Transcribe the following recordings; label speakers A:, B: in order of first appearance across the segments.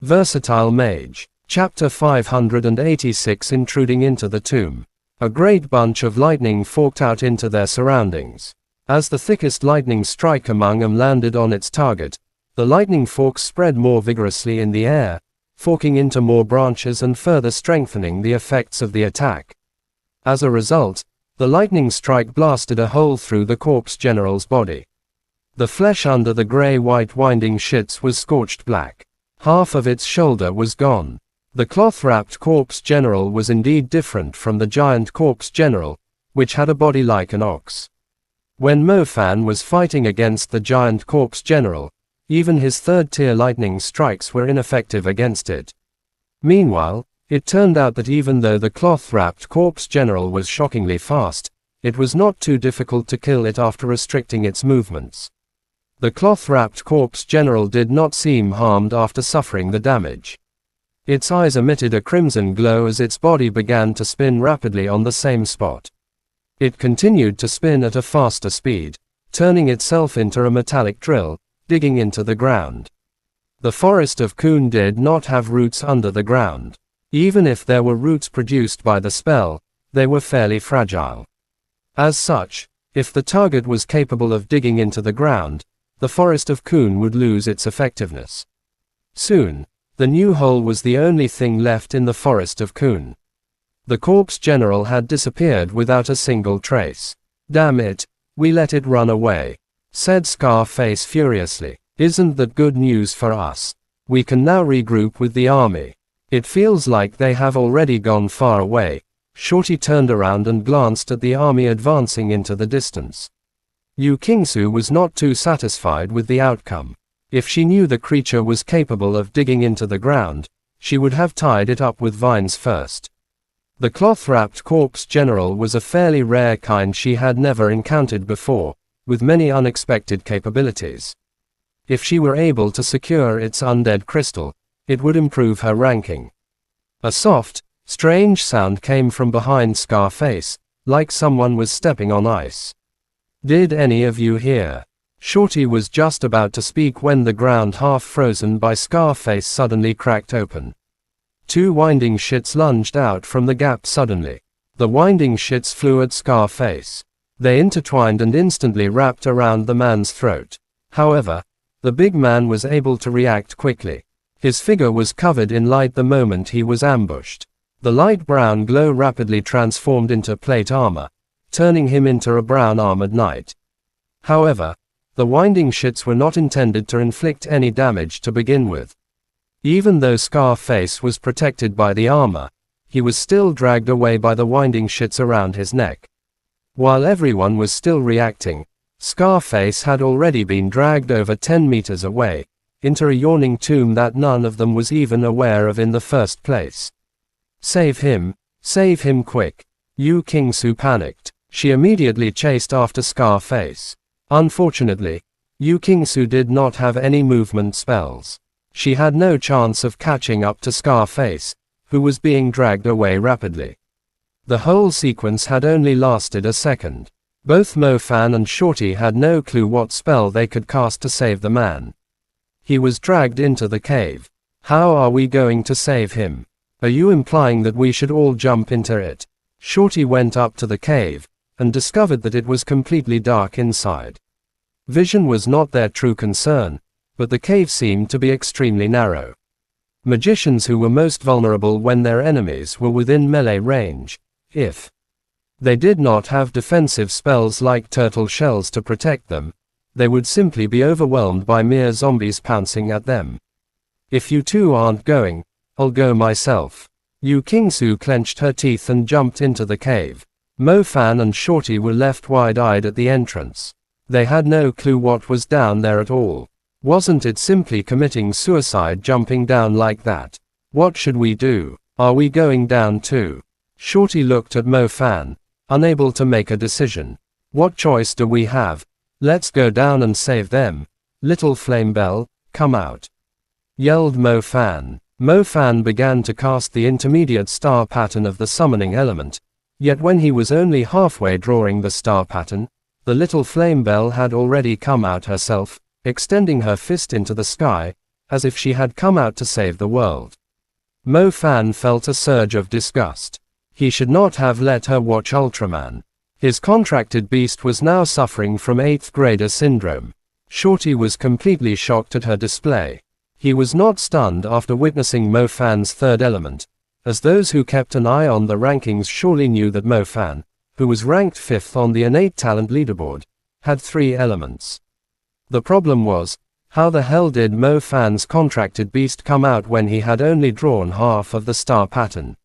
A: Versatile Mage. Chapter 586. Intruding into the tomb. A great bunch of lightning forked out into their surroundings. As the thickest lightning strike among them landed on its target, the lightning forks spread more vigorously in the air, forking into more branches and further strengthening the effects of the attack. As a result, the lightning strike blasted a hole through the corpse general's body. The flesh under the gray-white winding sheets was scorched black. Half of its shoulder was gone. The cloth-wrapped corpse general was indeed different from the giant corpse general, which had a body like an ox. When Mofan was fighting against the giant corpse general, even his third-tier lightning strikes were ineffective against it. Meanwhile, it turned out that even though the cloth-wrapped corpse general was shockingly fast, it was not too difficult to kill it after restricting its movements. The cloth-wrapped corpse general did not seem harmed after suffering the damage. Its eyes emitted a crimson glow as its body began to spin rapidly on the same spot. It continued to spin at a faster speed, turning itself into a metallic drill, digging into the ground. The forest of Kun did not have roots under the ground. Even if there were roots produced by the spell, they were fairly fragile. As such, if the target was capable of digging into the ground, the forest of Kun would lose its effectiveness. Soon, the new hole was the only thing left in the forest of Kun. The corpse general had disappeared without a single trace. "Damn it, we let it run away," said Scarface furiously. "Isn't that good news for us? We can now regroup with the army. It feels like they have already gone far away." Shorty turned around and glanced at the army advancing into the distance. Yu Kingsu was not too satisfied with the outcome. If she knew the creature was capable of digging into the ground, she would have tied it up with vines first. The cloth-wrapped corpse general was a fairly rare kind she had never encountered before, with many unexpected capabilities. If she were able to secure its undead crystal, it would improve her ranking. A soft, strange sound came from behind Scarface, like someone was stepping on ice. "Did any of you hear?" Shorty was just about to speak when the ground half frozen by Scarface suddenly cracked open. Two winding shits lunged out from the gap suddenly. The winding shits flew at Scarface. They intertwined and instantly wrapped around the man's throat. However, the big man was able to react quickly. His figure was covered in light the moment he was ambushed. The light brown glow rapidly transformed into plate armor, turning him into a brown armored knight. However, the winding shits were not intended to inflict any damage to begin with. Even though Scarface was protected by the armor, he was still dragged away by the winding shits around his neck. While everyone was still reacting, Scarface had already been dragged over 10 meters away, into a yawning tomb that none of them was even aware of in the first place. Save him quick." Yu Kingsu panicked. She immediately chased after Scarface. Unfortunately, Yu Kingsu did not have any movement spells. She had no chance of catching up to Scarface, who was being dragged away rapidly. The whole sequence had only lasted a second. Both Mofan and Shorty had no clue what spell they could cast to save the man. He was dragged into the cave. "How are we going to save him? Are you implying that we should all jump into it?" Shorty went up to the cave, and discovered that it was completely dark inside. Vision was not their true concern, but the cave seemed to be extremely narrow. Magicians who were most vulnerable when their enemies were within melee range, if they did not have defensive spells like turtle shells to protect them, they would simply be overwhelmed by mere zombies pouncing at them. "If you two aren't going, I'll go myself." Yu Kingsu clenched her teeth and jumped into the cave. Mofan and Shorty were left wide-eyed at the entrance. They had no clue what was down there at all. Wasn't it simply committing suicide jumping down like that? "What should we do? Are we going down too?" Shorty looked at Mofan, unable to make a decision. "What choice do we have? Let's go down and save them. Little Flame Bell, come out," yelled Mofan. Mofan began to cast the intermediate star pattern of the summoning element, yet when he was only halfway drawing the star pattern, the little flame bell had already come out herself, extending her fist into the sky, as if she had come out to save the world. Mo Fan felt a surge of disgust. He should not have let her watch Ultraman. His contracted beast was now suffering from 8th grader syndrome. Shorty was completely shocked at her display. He was not stunned after witnessing Mo Fan's third element, as those who kept an eye on the rankings surely knew that Mo Fan, who was ranked 5th on the innate talent leaderboard, had 3 elements. The problem was, how the hell did Mo Fan's contracted beast come out when he had only drawn half of the star pattern?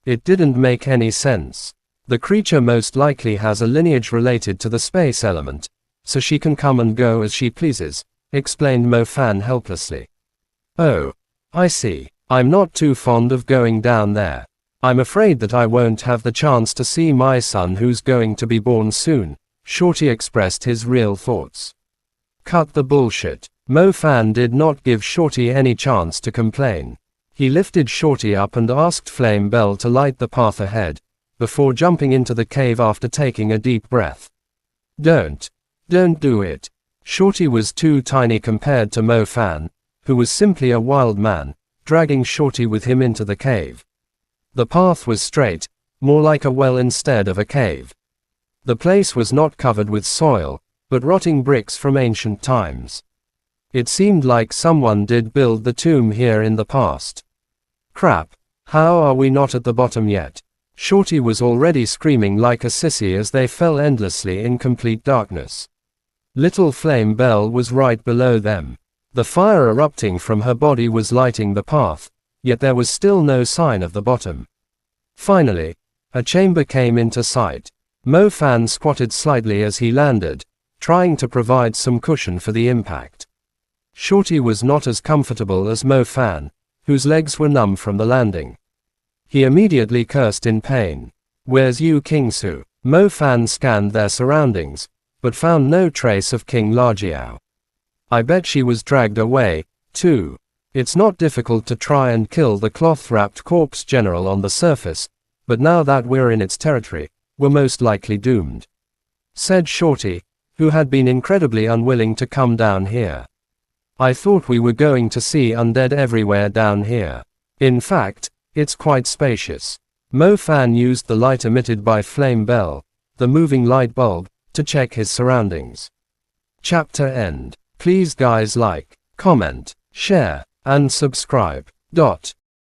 A: It didn't make any sense. The creature most likely has a lineage related to the space element, so she can come and go as she pleases, explained Mo Fan helplessly. Oh, I see. I'm not too fond of going down there. I'm afraid that I won't have the chance to see my son who's going to be born soon, Shorty expressed his real thoughts. Cut the bullshit. Mo Fan did not give Shorty any chance to complain. He lifted Shorty up and asked Flame Bell to light the path ahead, before jumping into the cave after taking a deep breath. Don't do it. Shorty was too tiny compared to Mo Fan, who was simply a wild man, dragging Shorty with him into the cave. The path was straight, more like a well instead of a cave. The place was not covered with soil, but rotting bricks from ancient times. It seemed like someone did build the tomb here in the past. Crap, how are we not at the bottom yet? Shorty was already screaming like a sissy as they fell endlessly in complete darkness. Little Flame Bell was right below them. The fire erupting from her body was lighting the path, yet there was still no sign of the bottom. Finally, a chamber came into sight. Mo Fan squatted slightly as he landed, trying to provide some cushion for the impact. Shorty was not as comfortable as Mo Fan, whose legs were numb from the landing. He immediately cursed in pain. Where's Yu Kingsu? Mo Fan scanned their surroundings, but found no trace of King Lajiao. I bet she was dragged away, too. It's not difficult to try and kill the cloth-wrapped corpse general on the surface, but now that we're in its territory, we're most likely doomed, said Shorty, who had been incredibly unwilling to come down here. I thought we were going to see undead everywhere down here. In fact, it's quite spacious. Mo Fan used the light emitted by Flame Bell, the moving light bulb, to check his surroundings. Chapter end. Please guys like, comment, share, and subscribe.